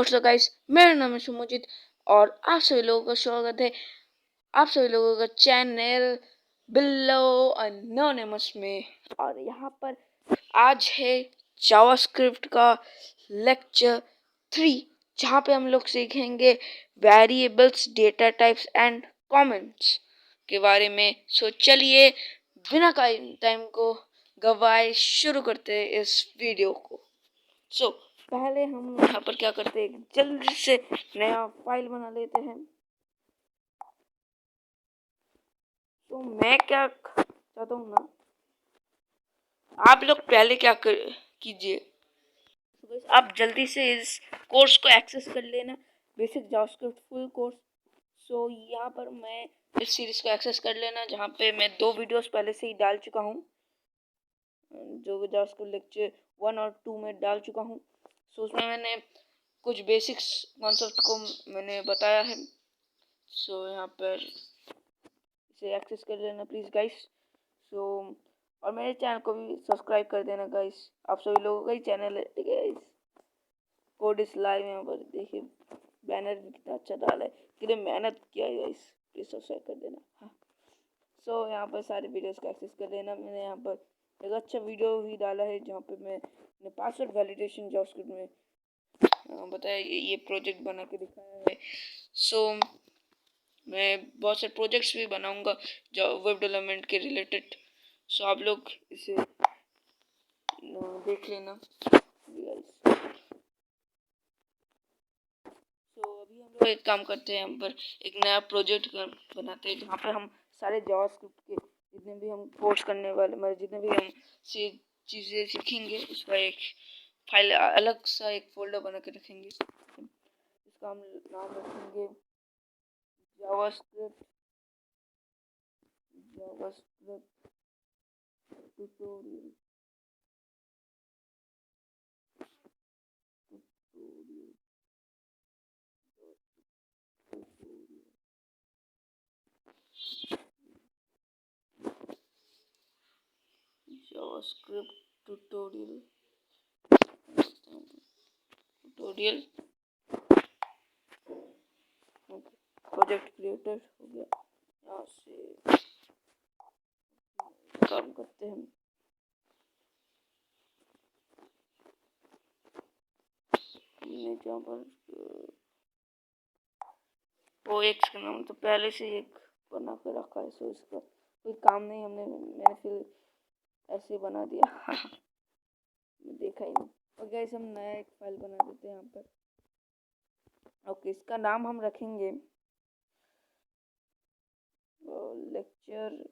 WhatsApp guys, मेरा नाम है शुभजीत और आप सभी लोगों का स्वागत है आप सभी लोगों का चैनल बिलो अनोनिमस में। और यहाँ पर आज है जावास्क्रिप्ट का लेक्चर 3, जहाँ पे हम लोग सीखेंगे variables, data types and comments के बारे में। सो चलिए बिना टाइम को गवाए शुरू करते हैं इस वीडियो को। सो पहले हम यहाँ पर क्या करते हैं, जल्दी से नया फाइल बना लेते हैं। तो मैं क्या चाहता हूँ ना, आप लोग पहले क्या कीजिए, आप जल्दी से इस कोर्स को एक्सेस कर लेना, बेसिक जावास्क्रिप्ट फुल कोर्स। सो यहाँ पर मैं इस सीरीज को एक्सेस कर लेना, जहाँ पे मैं 2 वीडियोस पहले से ही डाल चुका हूँ, जो जावास्क्रिप्ट लेक्चर 1 और 2 में डाल चुका हूँ। सो उसमें मैंने कुछ बेसिक्स कॉन्सेप्ट को मैंने बताया है। सो यहाँ पर इसे एक्सेस कर लेना प्लीज़ गाइस। सो और मेरे चैनल को भी सब्सक्राइब कर देना गाइस, आप सभी लोगों का ही चैनल है, ठीक है गाइस। कोड इस लाइव यहाँ पर देखिए, बैनर भी कितना अच्छा डाला है, कितनी मेहनत किया है गाइस, प्लीज़ सब्सक्राइब कर देना। हाँ, सो यहाँ पर सारे वीडियोस को एक्सेस कर लेना। मैंने यहाँ पर एक अच्छा वीडियो भी डाला है, जहाँ पे मैंने पासवर्ड वैलिडेशन जावास्क्रिप्ट में बताया, ये प्रोजेक्ट बना के दिखाया है। सो मैं बहुत से प्रोजेक्ट्स भी बनाऊंगा जो वेब डेवलपमेंट के रिलेटेड। सो आप लोग इसे देख लेना। सो अभी हम लोग एक काम करते हैं, यहाँ पर एक नया प्रोजेक्ट बनाते हैं, जहाँ पे हम सारे जावास्क्रिप्ट के जितने भी हम कोर्स करने वाले, मतलब जितने भी हम चीज़ें सीखेंगे, उसका एक फाइल अलग सा एक फोल्डर बना के रखेंगे। इसका हम नाम रखेंगे JavaScript tutorial. JavaScript tutorial project creator हो गया। यहाँ से काम करते हैं, हमने यहाँ पर वो एक का नाम तो पहले से एक बना के रखा है, सो इसका कोई काम नहीं, मैंने फिर ऐसे बना दिया देखा ही नहीं। और गाइस हम नया एक फाइल बना देते हैं यहाँ पर। ओके, इसका नाम हम रखेंगे लेक्चर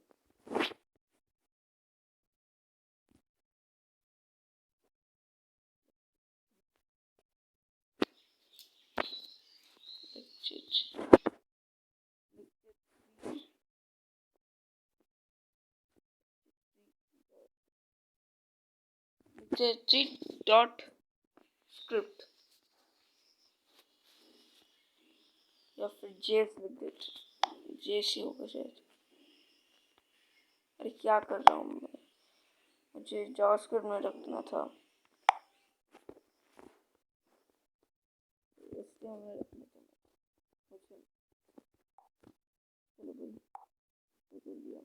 डॉट स्क्रिप्ट या फिर जेस लिख देते, जेस ही होगा शायद। अरे क्या कर रहा हूँ मैं, मुझे जावास्क्रिप्ट में रखना था, इसलिए हमें रखना था। चलो भाई, तो दिया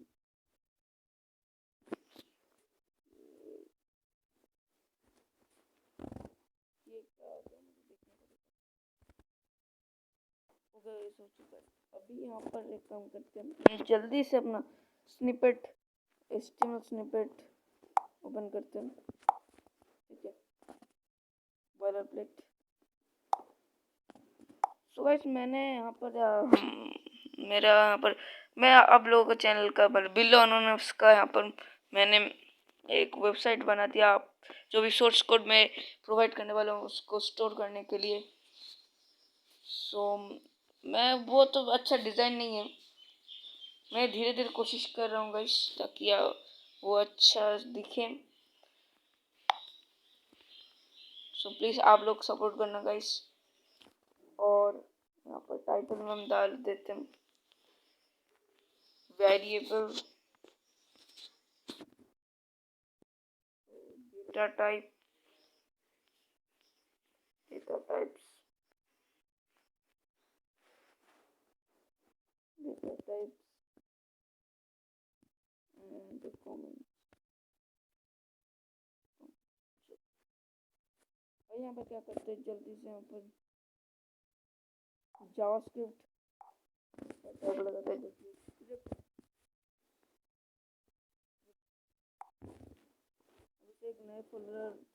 ये क्या होगा, मुझे देखना पड़ेगा। हो चुका है। अभी यहाँ पर एक काम करते हैं, जल्दी से अपना स्निपेट, HTML स्निपेट ओपन करते हैं, ठीक है, बॉयलर प्लेट। सो गाइस मैंने यहाँ पर मेरा यहाँ पर मैं आप लोगों का चैनल का बिलो अनोनिमस का यहाँ पर मैंने एक वेबसाइट बना दिया, आप जो भी सोर्स कोड में प्रोवाइड करने वाला हूँ उसको स्टोर करने के लिए। सो मैं वो तो अच्छा डिज़ाइन नहीं है, मैं धीरे धीरे कोशिश कर रहा हूँ गाइस, ताकि वो अच्छा दिखे। सो प्लीज़ आप लोग सपोर्ट करना गाइस। और यहाँ पर टाइटल में हम डाल देते हैं वेरिएबल डेटा टाइप्स, यहाँ पर क्या करते हैं जल्दी से, यहाँ पर जावास्क्रिप्ट लगाता है एक नए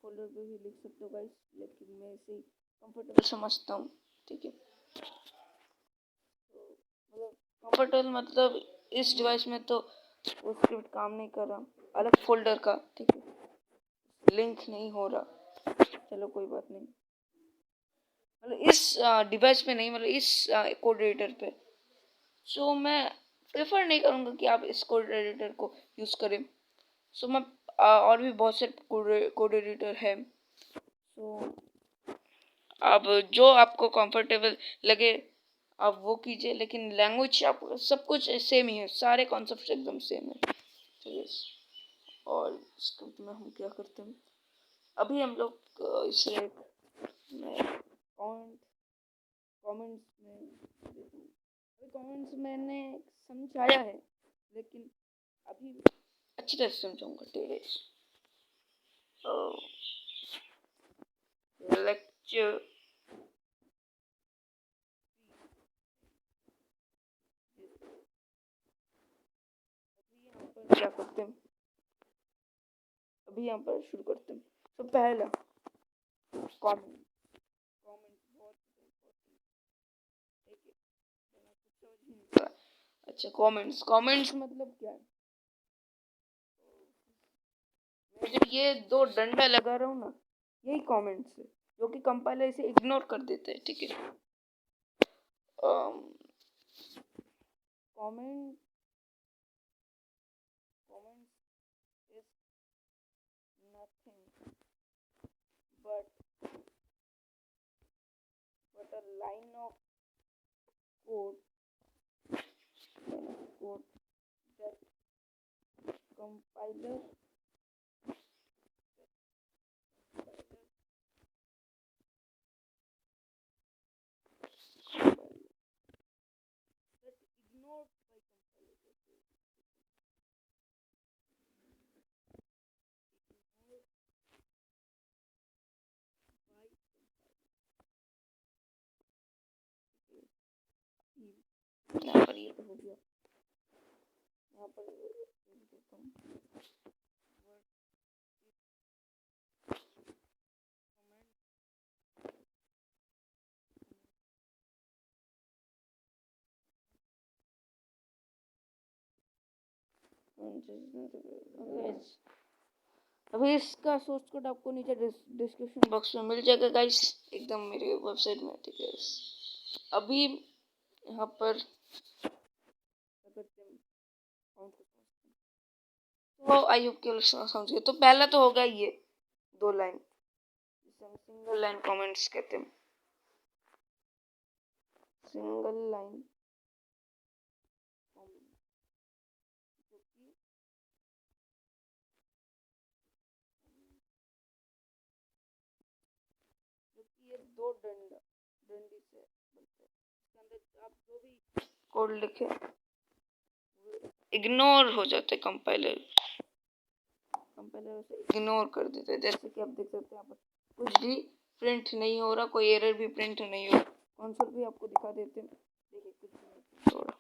फोल्डर पे भी लिख सकते हो गाइस, लेकिन मैं इसे कंफर्टेबल समझता हूँ। ठीक है, मतलब कंफर्टेबल मतलब इस डिवाइस में तो वो स्क्रिप्ट काम नहीं कर रहा, अलग फोल्डर का, ठीक है, लिंक नहीं हो रहा। चलो कोई बात नहीं, मतलब इस डिवाइस पे नहीं, मतलब इस कोड एडिटर पे। सो मैं प्रेफर नहीं करूँगा कि आप इस कोड एडिटर को यूज़ करें। सो मैं और भी बहुत से कोड एडिटर है, सो अब जो आपको कंफर्टेबल लगे आप वो कीजिए, लेकिन लैंग्वेज आप सब कुछ सेम ही है, सारे कॉन्सेप्ट एकदम सेम है। ठीक है, और स्क्रिप्ट में हम क्या करते हैं, अभी हम लोग इसे कमेंट्स में अभी कमेंट्स मैंने समझाया है, लेकिन अभी अच्छी तरह से समझाऊंगा। लेक्चर क्या करते हैं, अभी यहाँ पर शुरू करते हैं। तो पहला कमेंट बहुत अच्छा, कमेंट्स मतलब क्या है, मैं जो ये दो डंडा लगा रहा हूँ ना, यही कमेंट्स है, जो कि कंपाइलर इसे इग्नोर कर देते हैं। ठीक है, comment is nothing but a line of code that compiler that ignored by compiler यहाँ पर ये तो हो गया, यहाँ पर देता हूँ अभी इसका सोर्स कोड आपको नीचे डिस्क्रिप्शन बॉक्स में मिल जाएगा गाइस, एकदम मेरे वेबसाइट में। ठीक है, अभी यहाँ पर तो आई होप के समझ गए। तो पहला तो होगा ये दो लाइन, जिसे हम सिंगल लाइन कमेंट्स कहते हैं। सिंगल लाइन ये दो डंडी से बनते हैं, इसके अंदर आप जो भी कोड लिखे इग्नोर हो जाते, कंपाइलर उसे इग्नोर कर देते हैं। जैसे कि आप देख सकते हैं यहाँ पर कुछ भी प्रिंट नहीं हो रहा, कोई एरर भी प्रिंट नहीं हो रहा, कंसोल भी आपको दिखा देते हैं। देखिए कुछ नहीं हो रहा।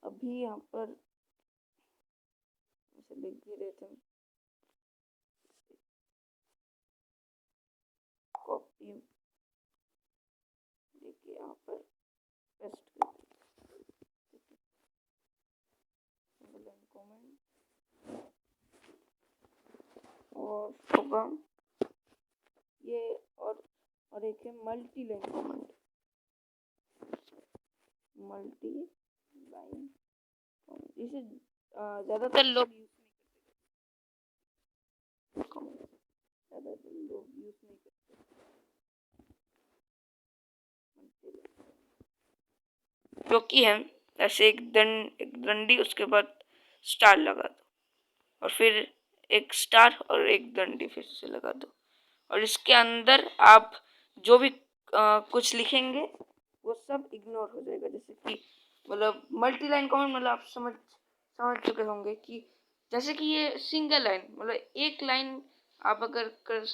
अभी यहाँ पर इसे लिख भी देते हैं, कॉपी देखिए यहाँ पर पेस्ट कर कमेंट और होगा ये, और एक है multi line comment, multi line इसे ज़्यादातर लोग यूज नहीं करते, ज़्यादातर लोग यूज नहीं करते। जो कि है ऐसे एक डंडी, उसके बाद स्टार लगा दो, और फिर एक स्टार और एक डंडी फिर से लगा दो, और इसके अंदर आप जो भी कुछ लिखेंगे वो सब इग्नोर हो जाएगा। जैसे कि मतलब मल्टी लाइन कमेंट, मतलब आप समझ चुके होंगे कि जैसे कि ये सिंगल लाइन, मतलब एक लाइन आप अगर कर,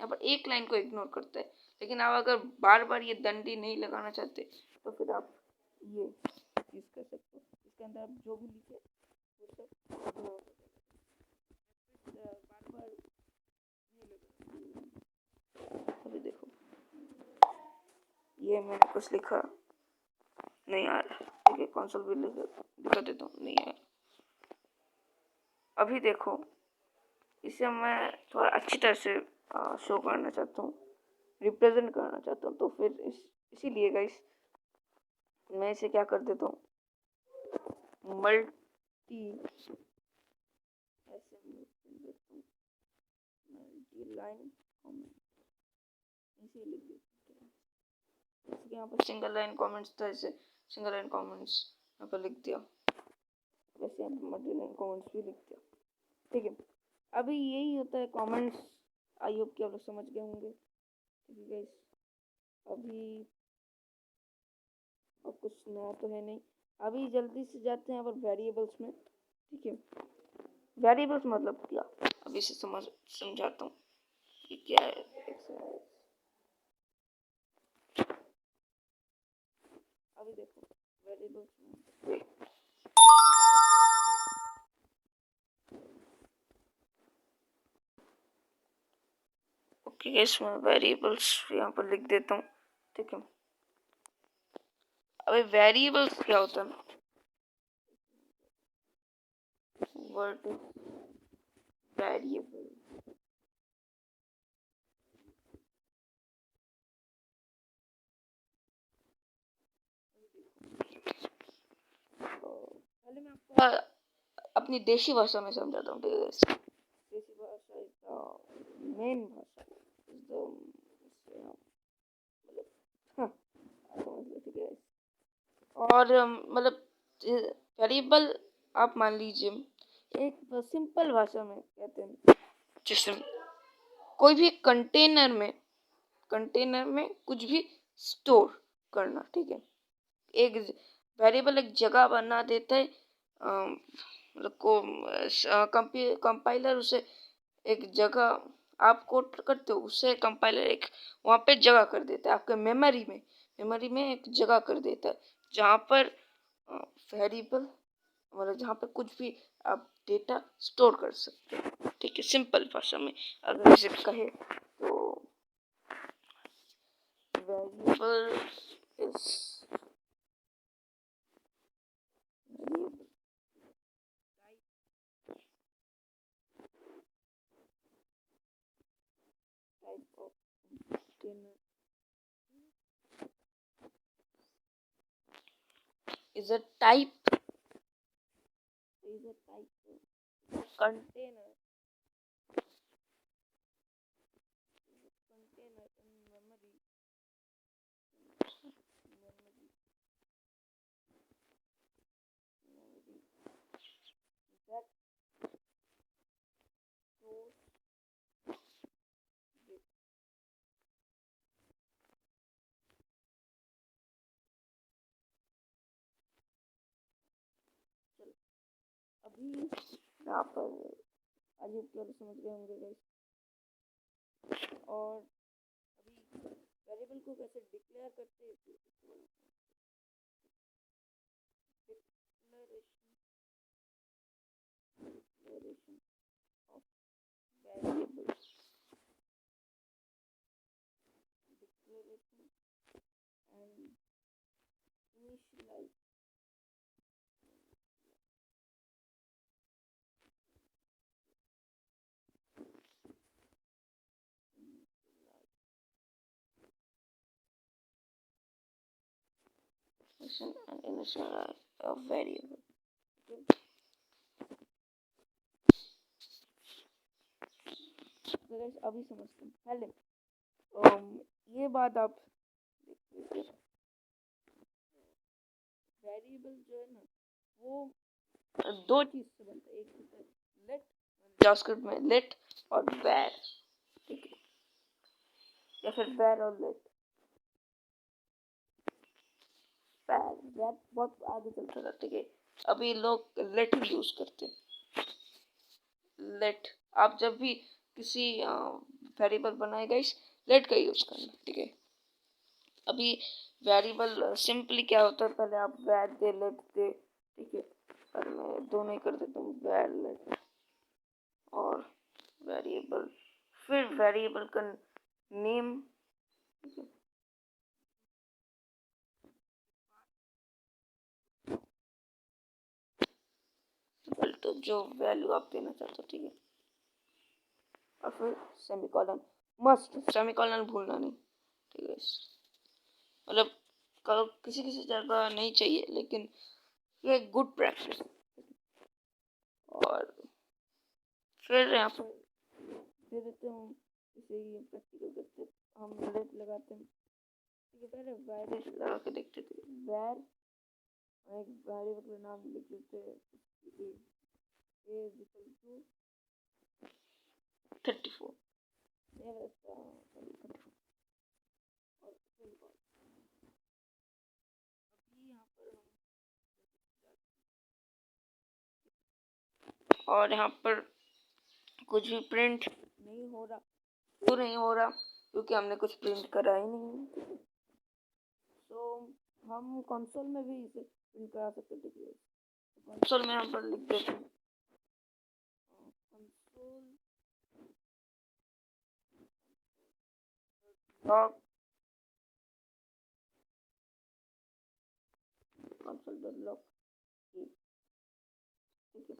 यहाँ पर एक लाइन को इग्नोर करते हैं, लेकिन आप अगर बार बार ये डंडी नहीं लगाना चाहते तो फिर आप ये चीज कर सकते हो। इसके अंदर आप जो भी लिखे वो सब इग्नोर कर देना, बार बार नहीं लगाना। अभी देखो ये मैंने कुछ लिखा नहीं आ रहा, ठीक है, कंसोल भी दिखा देता हूँ, नहीं आ रहा। अभी देखो इसे मैं थोड़ा अच्छी तरह से शो करना चाहता हूँ, रिप्रेजेंट करना चाहता हूँ, तो फिर इसीलिए गाइस मैं इसे क्या कर देता हूँ, मल्टी लाइन कमेंट इसे लिख देते हैं। यहाँ पर सिंगल लाइन कमेंट्स था, इसे सिंगल लाइन कमेंट्स यहाँ पर लिख दिया, वैसे यहाँ पर मल्टी लाइन कमेंट्स भी लिख दिया, ठीक है। अभी यही होता है कमेंट्स। आई होप कि आप लोग समझ गए होंगे, ठीक है गाइस। अभी अब कुछ नया तो है नहीं, अभी जल्दी से जाते हैं यहाँ पर वेरिएबल्स में, ठीक है। वेरिएबल्स मतलब क्या, अभी से समझाता हूँ कि क्या है। अभी देखो वेरिएबल्स में ओके गाइस, मैं वेरिएबल्स यहाँ पर लिख देता हूँ, ठीक है। अभी वेरिएबल्स क्या होता है, वर्ड वेरिएबल, पहले मैं आपको अपनी देशी भाषा में समझाता हूँ, ठीक है। देशी भाषा इज मेन भाषा, ठीक है। और मतलब वेरिएबल आप मान लीजिए एक सिंपल भाषा में कहते हैं, जैसे कोई भी कंटेनर में कुछ भी स्टोर करना, ठीक है। एक वेरिएबल एक जगह बना देता है, मतलब को कंपाइलर उसे एक जगह, आप कोड करते हो उसे कंपाइलर एक वहाँ पे जगह कर देता है, आपके मेमोरी में एक जगह कर देता है, जहाँ पर वेरिएबल मतलब जहाँ पे कुछ भी आप डेटा स्टोर कर सकते हो, ठीक है। सिंपल भाषा में अगर इसे कहे तो variable is type of container, is a type of container in memory that stores data. चलो अभी यहाँ पर अजीब क्या समझ गए होंगे गाइस। और अभी वेरिएबल को कैसे डिक्लेयर करते हैं, declaration of variable, declaration and initialize, and initialize of variable। तो अभी समझते हैं पहले ये बात आप वेरिएबल जो है ना वो दो चीज से बनता है, एक होता है लेट, जावास्क्रिप्ट में लेट और वैर, ठीक है, या फिर वैर और लेट। वैर बहुत आगे चलता था, ठीक है, अभी लोग लेट यूज करते हैं, लेट। आप जब भी किसी वेरिएबल बनाए गाइस, लेट का यूज करना, ठीक है। अभी वेरिएबल सिंपली क्या होता है, पहले आप वैर दे लेट दे, ठीक है। पर मैं दोनों ही कर देता हूँ, वैर लेट और वेरिएबल, फिर वेरिएबल का नेम, ठीक है। तो जो वैल्यू आप देना चाहते हो, ठीक है। और फिर सेमीकोलन, मस्ट सेमीकोलन भूलना नहीं, ठीक है। मतलब किसी किसी जगह नहीं चाहिए, लेकिन ये गुड प्रैक्टिस। और फिर यहाँ पर दे देते हैं, इसे ये प्रैक्टिकल करते हम लेट लगाते हैं, ठीक है। पहले वैर लगा के देखते थे, वैर एक वेरिएबल का नाम लिख देते हैं, ए इज इक्वल टू 34, और यहाँ पर कुछ भी प्रिंट नहीं हो रहा, क्यों नहीं हो रहा, क्योंकि हमने कुछ प्रिंट करा ही नहीं। तो हम कंसोल में भी इसे प्रिंट करा सकते हैं, कंसोल में यहाँ पर लिख देते हैं console log, console dot log, ठीक है।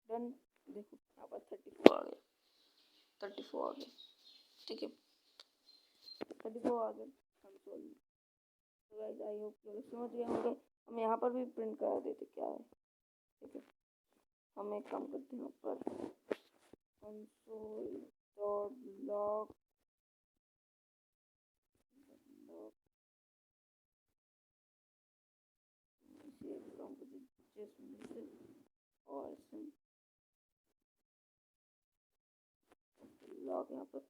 डन, देखो यहाँ पर 34 आ गया, 34 आ गया, ठीक है। 34 आ गया कंसोल में। तो गाइस आई होप कि समझ गए होंगे। हम यहाँ पर भी प्रिंट करा देते क्या है, ठीक है। हम एक काम करते हैं, यहाँ पर कंसोल डॉट लॉग और लॉग यहाँ पर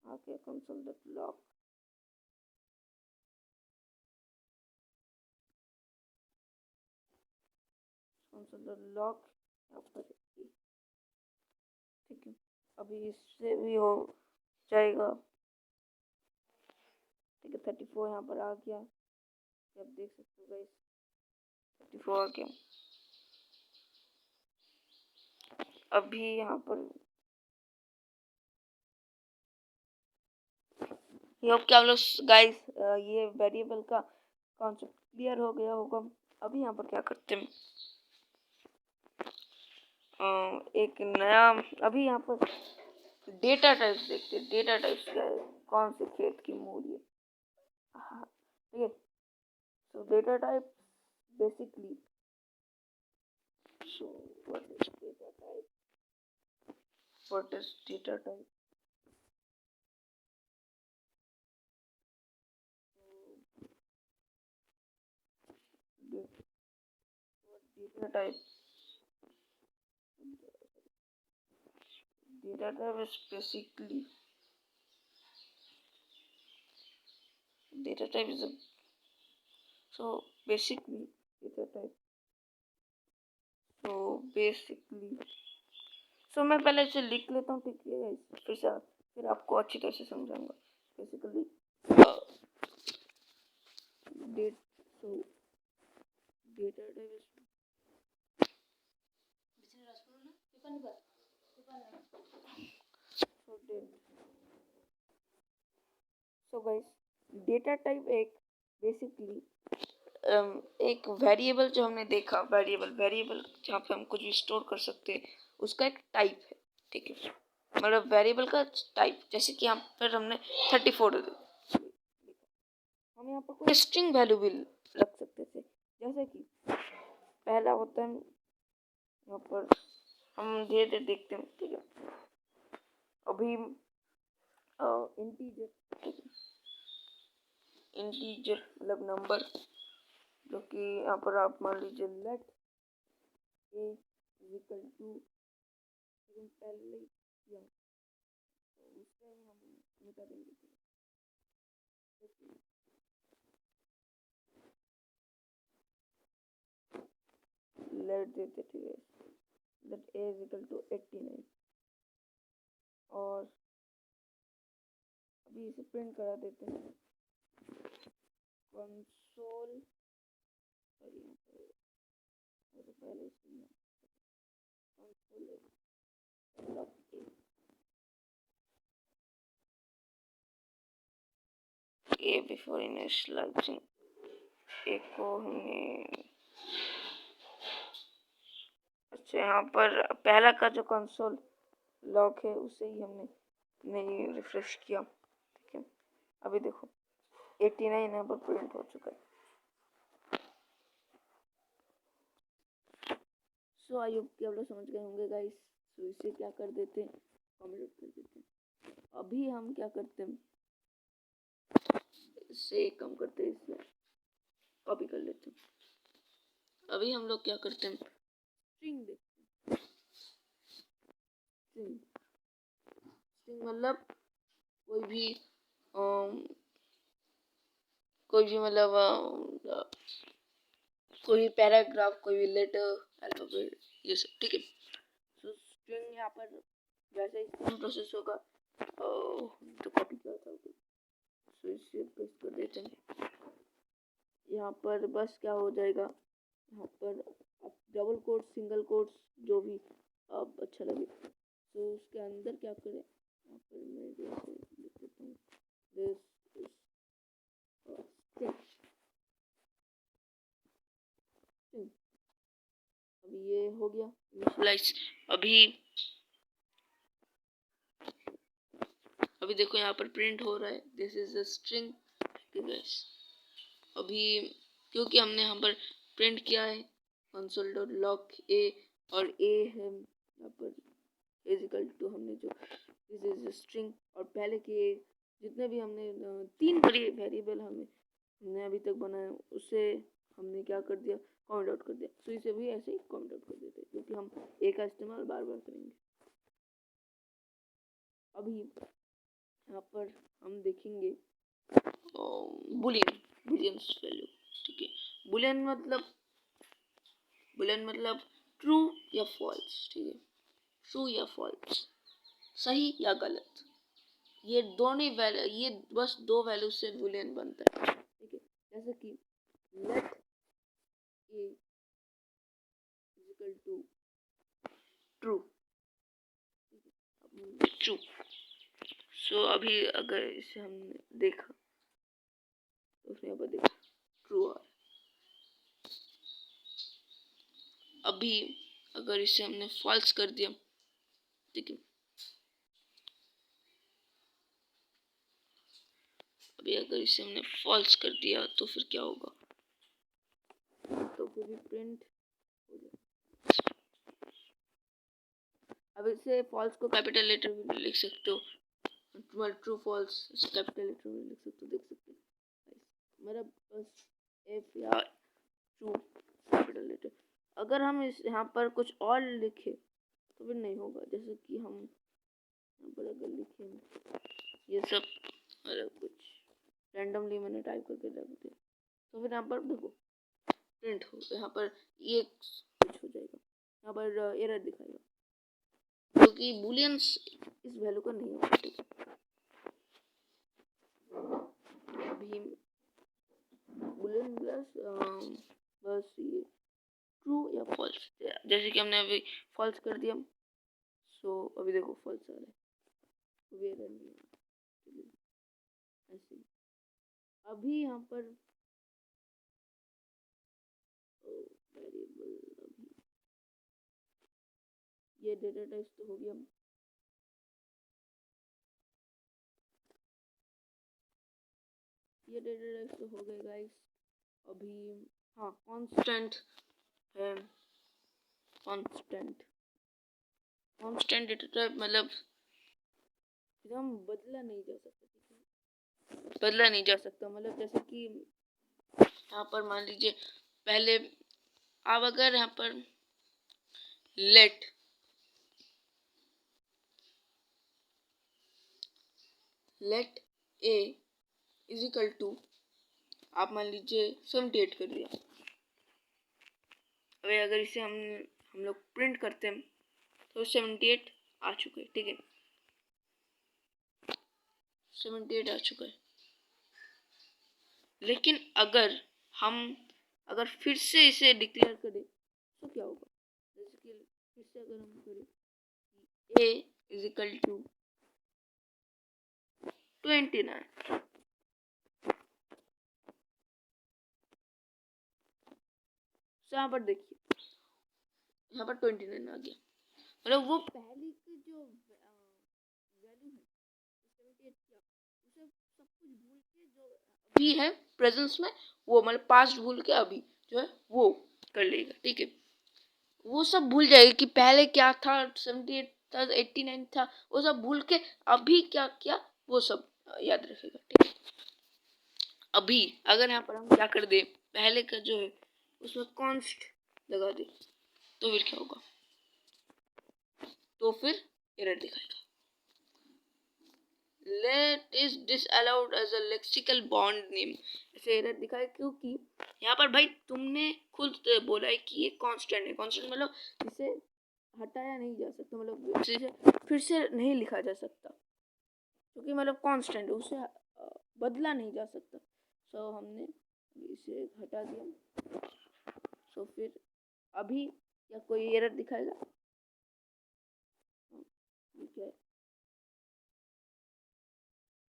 आके console dot log, console dot log यहाँ पर, ठीक है। अभी इससे भी हो जाएगा, ठीक है। 34 यहाँ पर आ गया, आप देख सकते हो गाइस, 34 आ गया। अभी यहाँ पर ये अब क्या लोग गाइस, ये वेरिएबल का कॉन्सेप्ट क्लियर हो गया होगा। अभी यहाँ पर क्या करते हैं, एक नया, अभी यहाँ पर डेटा टाइप्स देखते हैं। डेटा टाइप्स क्या है, कौन से खेत की मूली है, हाँ, ठीक है। So data type basically, so what is data type? What is data type? Data type, data type is basically, data type is a, so basically data type, so basically, so मैं पहले इसे लिख लेता हूँ, ठीक है। फिर आपको अच्छी तरह से समझाऊंगा। Basically data, so data type is, so guys, data type एक बेसिकली एक वेरिएबल, जो हमने देखा वेरिएबल जहाँ पे हम कुछ भी स्टोर कर सकते हैं, उसका एक टाइप है, ठीक है। मतलब वेरिएबल का टाइप, जैसे कि यहाँ पर हमने 34 हम यहाँ पर कोई स्ट्रिंग वैल्यू भी रख सकते थे, जैसे कि पहला होता है यहाँ पर हम धीरे धीरे देखते हैं, ठीक है। अभी इंटीजर मतलब नंबर, जो कि यहाँ पर आप मान लीजिए लेट ए इक्वल टू, पहले किया तो उससे हम मिटा देंगे, लेट देते थे that a is equal to 89 और अभी इसे प्रिंट करा देते हैं कंसोल पहले ए बिफोर इनिशियलाइजिंग ए को हमने अच्छा यहाँ पर पहला का जो कंसोल लॉक है उसे ही हमने नहीं रिफ्रेश किया। ठीक है, अभी देखो 89 यहाँ पर प्रिंट हो चुका है। सो आई होप कि आप लोग समझ गए होंगे गाइस। सो इसे क्या कर देते हैं, कमेंट कर देते हैं। अभी हम क्या करते हैं, इससे कम करते हैं, इसे कॉपी कर लेते हैं। अभी हम लोग क्या करते हैं, स्ट्रिंग देखते हैं। स्ट्रिंग मतलब कोई भी मतलब कोई भी पैराग्राफ, कोई भी लेटर, अल्फाबेट, ये सब। ठीक है, तो स्ट्रिंग यहाँ पर वैसे ही सेम प्रोसेस होगा। तो कॉपी किया था तो इसे पेस्ट कर देते हैं। यहाँ पर बस क्या हो जाएगा, यहाँ पर आप डबल कोट्स, सिंगल कोट्स, जो भी आप अच्छा लगे तो उसके अंदर क्या करें, यहाँ पर मैं जैसे लिख देता हूँ दिस इज अभी ये हो गया इनिशियलाइज। अभी देखो यहाँ पर प्रिंट हो रहा है this is a string. Guys अभी क्योंकि हमने यहाँ पर प्रिंट किया है कंसोल डॉट लॉग ए और ए है यहाँ पर इजिकल टू हमने जो दिस इज अ स्ट्रिंग और पहले के जितने भी हमने 3 वेरिएबल हमने अभी तक बनाया उसे हमने क्या कर दिया, काउंट आउट कर दिया। तो इसे भी ऐसे ही काउंट आउट कर देते हैं क्योंकि हम ए का इस्तेमाल बार बार करेंगे। अभी यहाँ पर हम देखेंगे बुलियंस वैल्यू। ठीक है, बुलियन मतलब ट्रू या फॉल्स। ठीक है, ट्रू या फॉल्स, सही या गलत, ये दोनों वैल्यू, ये बस 2 वैल्यू से बुलियन बनता है। ठीक है, जैसे कि let a equal to true. True. So अभी अगर इसे हमने देखा तो उसने यहाँ पर देखा ट्रू। और अभी अगर इसे हमने फॉल्स कर दिया, ठीक है, अभी अगर इसे हमने फॉल्स कर दिया तो फिर क्या होगा, तो फिर भी प्रिंट हो जाएगा। अब इसे फॉल्स को कैपिटल लेटर में लिख सकते हो, ट्रू फॉल्स कैपिटल लेटर में लिख सकते हो, देख सकते हो मेरा बस एफ या ट्रू कैपिटल लेटर। अगर हम इस यहाँ पर कुछ और लिखे तो फिर नहीं होगा। जैसे कि हम यहाँ पर अगर लिखे ये सब कुछ रैंडमली मैंने टाइप करके रख दिया तो फिर यहाँ पर देखो प्रिंट हो, यहाँ पर ये कुछ हो जाएगा, यहाँ पर एरर दिखाएगा क्योंकि बुलियंस इस वैल्यू का नहीं होगा। ठीक है, अभी बुलियन प्लस बस ये ट्रू या फॉल्स, जैसे कि हमने अभी फॉल्स कर दिया। सो अभी देखो फॉल्स आ रहा है, अभी एरर नहीं ऐसे। अभी यहाँ पर वेरिएबल, अभी ये डेटा टाइप तो हो गया, ये डेटा टाइप तो हो गए गाइस। अभी हाँ कांस्टेंट है, कांस्टेंट डेटा टाइप मतलब एकदम बदला नहीं जा सकता। मतलब जैसे कि यहाँ पर मान लीजिए पहले आप अगर यहाँ पर let a is equal to आप मान लीजिए 78 कर दिया। अब अभी अगर इसे हम लोग प्रिंट करते हैं तो 78 आ चुके हैं, ठीक है, 78 आ चुका है। लेकिन अगर फिर से इसे डिक्लेयर करें तो क्या होगा? जैसे कि फिर से अगर हम करें a इज इक्वल टू 29, तो यहाँ पर देखिए, यहाँ पर 29 आ गया। मतलब वो पहले की जो वैल्यू है 78 क्या, उसे सब कुछ भूल के जो अभी है प्रेजेंस में, वो मतलब पास्ट भूल के अभी जो है वो कर लेगा, ठीक है। वो सब भूल जाएगा कि पहले क्या था, 78 था, 89 था, वो सब भूल के अभी क्या किया वो सब याद रखेगा, ठीक है। अभी अगर यहाँ पर हम क्या कर दे, पहले का जो है उसमें कॉन्स्ट लगा दे, तो फिर क्या होगा? तो फिर एरर दिखाएगा, let is disallowed as a lexical bond name। ऐसे एरर दिखाए क्योंकि यहाँ पर भाई तुमने खुद बोला है कि ये कांस्टेंट है। कांस्टेंट मतलब इसे हटाया नहीं जा सकता, मतलब इसे फिर से नहीं लिखा जा सकता, क्योंकि मतलब कांस्टेंट है, उसे बदला नहीं जा सकता। सो हमने इसे हटा दिया। सो फिर अभी क्या कोई एरर दिखाएगा? ठीक है,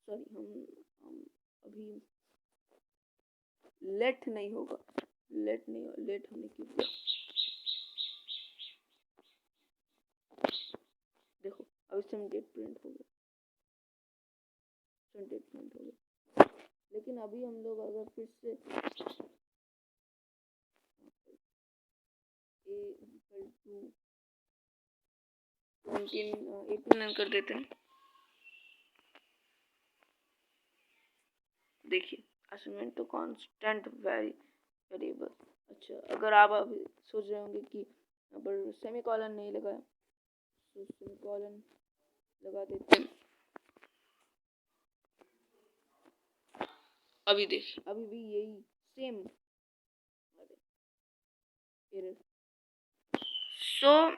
सॉरी, हम अभी लेट नहीं होगा, लेट हमने क्यों किया? देखो अभी 78 प्रिंट हो गया, 78 प्रिंट हो गया। लेकिन अभी हम लोग अगर फिर से a इक्वल टू 89 कर देते हैं, देखिए असाइनमेंट तो कांस्टेंट वेरिएबल। अच्छा, अगर आप अभी सोच रहे होंगे कि यहाँ पर सेमीकोलन नहीं लगाया, तो सेमीकोलन लगा देते हैं। अभी देखिए, अभी भी यही सेम एरर। सो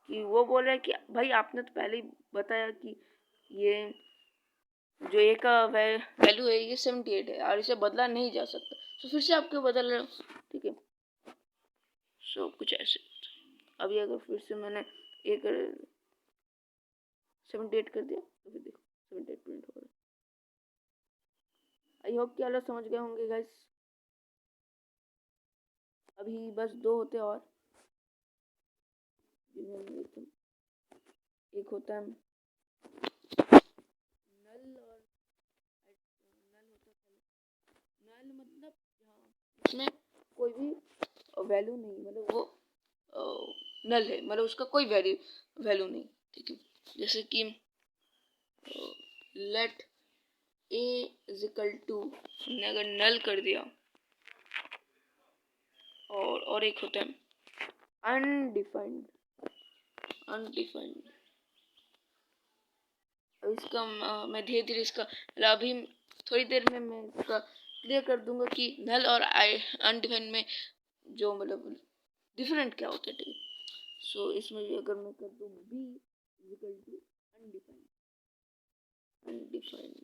कि वो बोल रहा है कि भाई आपने तो पहले ही बताया कि ये जो ए का वैल्यू है ये 78 है और इसे बदला नहीं जा सकता, तो फिर से आप क्यों बदल रहे हो, ठीक है। सो कुछ ऐसे अभी अगर फिर से मैंने एक 78 कर दिया तो फिर देखो 78 प्रिंट हो रहा है। आई होप कि आप लोग समझ गए होंगे गाइस। अभी बस 2 होते और एक होता है नल और नल होता है। नल मतलब इसमें कोई भी वैल्यू नहीं, मतलब वो नल है, मतलब उसका कोई वैल्यू नहीं, ठीक है। जैसे कि let a is equal to, हमने अगर नल कर दिया, और एक होता है अनडिफाइंड। इसका मैं धीरे धीरे इसका अभी थोड़ी देर में मैं इसका क्लियर कर दूंगा कि नल और अनडिफाइंड में जो मतलब डिफरेंट क्या होता है, ठीक है। सो इसमें अगर मैं कर दूँ बी इक्वल टू अनडिफाइंड,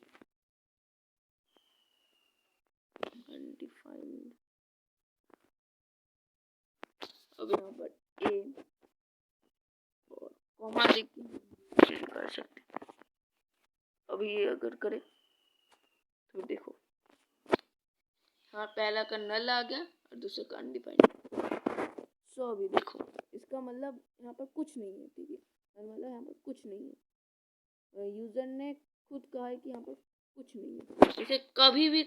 अब यहाँ पर ए और कॉमा देके कर सकते। अभी ये अगर करें तो देखो, हाँ पहला का नल आ गया और दूसरे का अनडिफाइंड। सो अभी देखो इसका मतलब यहाँ पर कुछ नहीं है, ठीक है, मतलब यहाँ पर कुछ नहीं है। यूजर ने खुद कहा है कि यहाँ पर कुछ नहीं है, इसे कभी भी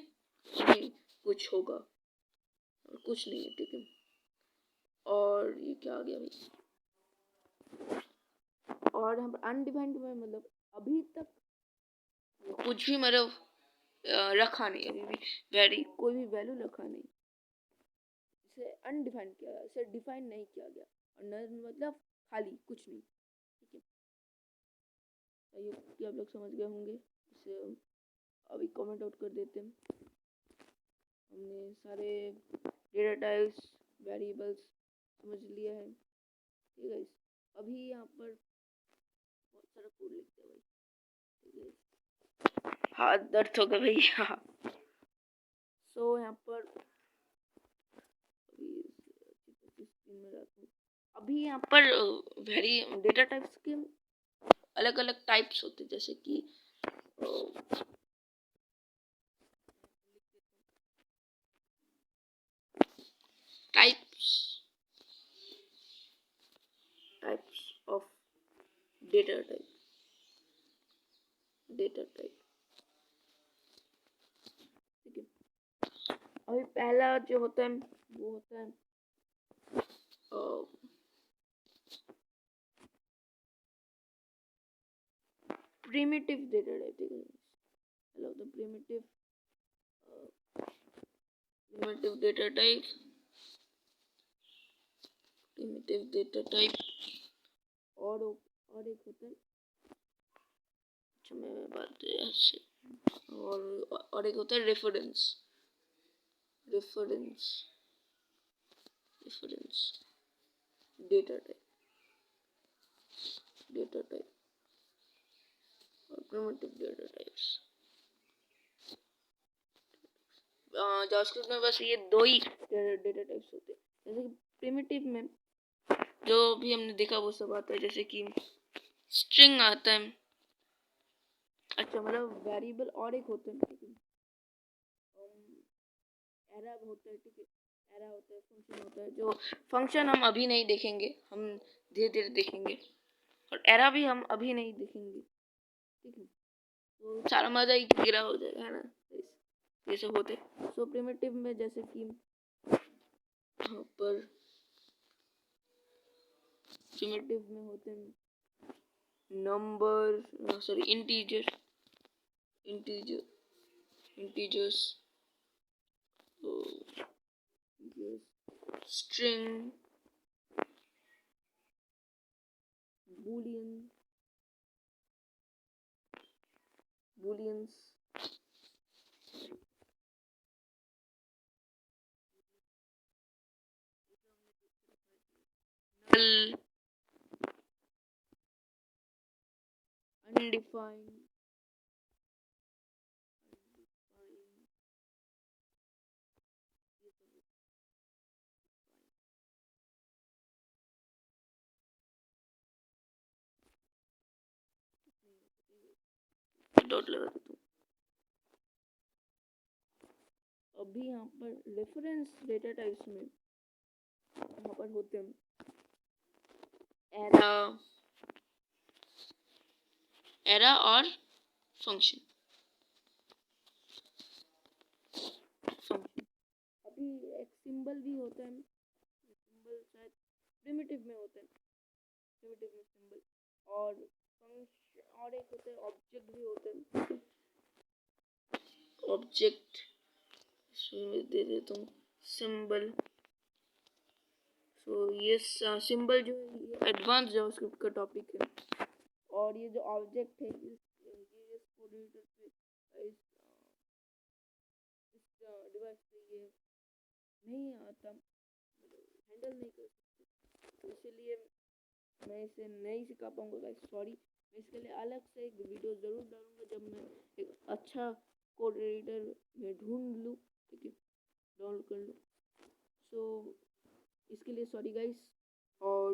नहीं कुछ होगा और कुछ नहीं है, ठीक है। और ये क्या आ गया भाई, और यहाँ पर अनडिफाइंड में मतलब अभी तक कुछ भी मतलब रखा नहीं, अभी भी कोई भी वैल्यू रखा नहीं, इसे अनडिफाइंड किया गया, इसे डिफाइन नहीं किया गया। और नल मतलब खाली कुछ नहीं, ठीक है। ये कि आप लोग समझ गए होंगे। इसे अभी कमेंट आउट कर देते हैं। हमने सारे डेटा टाइप्स, वेरिएबल्स समझ लिया है। ठीक है, अभी यहाँ पर बहुत सारा कोड लिखते हैं भाई। ठीक है, हाथ दर्द हो गया भैया। सो यहाँ पर अभी यहाँ पर वेरी डेटा टाइप्स के अलग अलग टाइप्स होते हैं, जैसे कि types types of data type. ठीक है, अभी पहला जो होता है वो होता है primitive data type। ठीक है, I love the primitive data type। primitive data type और एक होता है, अच्छा मैं बात ऐसे, और एक होता है रेफरेंस डेटा टाइप और primitive डेटा टाइप्स। जावास्क्रिप्ट में बस ये दो ही डेटा टाइप्स होते हैं। जैसे कि प्रिमिटिव में जो भी हमने देखा वो सब आता है, जैसे कि स्ट्रिंग आता है, अच्छा मतलब वेरिएबल, और एक होता है एरा होता है। ठीक है, एरा होता है, फंक्शन होता है, जो फंक्शन हम अभी नहीं देखेंगे, हम धीरे धीरे देखेंगे, और एरा भी हम अभी नहीं देखेंगे। ठीक है, तो सारा मजा ही गिरा हो जाएगा, है ना, ये सब होते। सो प्रिमिटिव में जैसे कि यहाँ पर प्रिमिटिव में होते हैं number, sorry integers, string, booleans, null, undefined, dot लगा देता हूँ। अभी यहाँ पर रेफरेंस डेटा टाइप्स में यहाँ पर होते हैं एरा और फंक्शन। अभी एक सिंबल भी होता है, सिंबल शायद प्रिमिटिव में होता है, सिंबल, और एक होता है ऑब्जेक्ट भी होता है। ऑब्जेक्ट दे देता हूँ सिंबल। सो ये सिंबल जो है एडवांस जावास्क्रिप्ट का टॉपिक है, और ये जो ऑब्जेक्ट है इस डिवाइस पे ये नहीं आता, हैंडल नहीं कर सकते, इसलिए मैं इसे नहीं सिखा पाऊंगा गाइस, सॉरी। मैं इसके लिए अलग से एक वीडियो ज़रूर डालूंगा जब मैं एक अच्छा कोड एडिटर में ढूंढ लूँ। ठीक है, डाउनलोड कर लूँ। सो इसके लिए सॉरी गाइस। और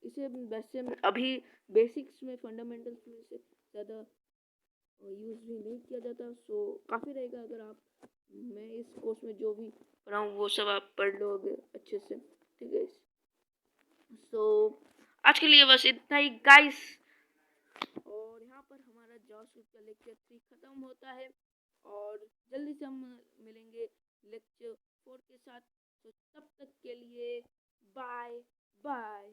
इसे वैसे अभी बेसिक्स में, फंडामेंटल्स में से ज़्यादा यूज़ भी नहीं किया जाता। सो काफ़ी रहेगा अगर आप, मैं इस कोर्स में जो भी पढ़ाऊँ वो सब आप पढ़ लोगे अच्छे से। ठीक है, सो आज के लिए बस इतना ही गाइस, और यहाँ पर हमारा जावास्क्रिप्ट का लेक्चर 3 खत्म होता है, और जल्दी से हम मिलेंगे लेक्चर 4 के साथ। तो तब तक के लिए बाय बाय।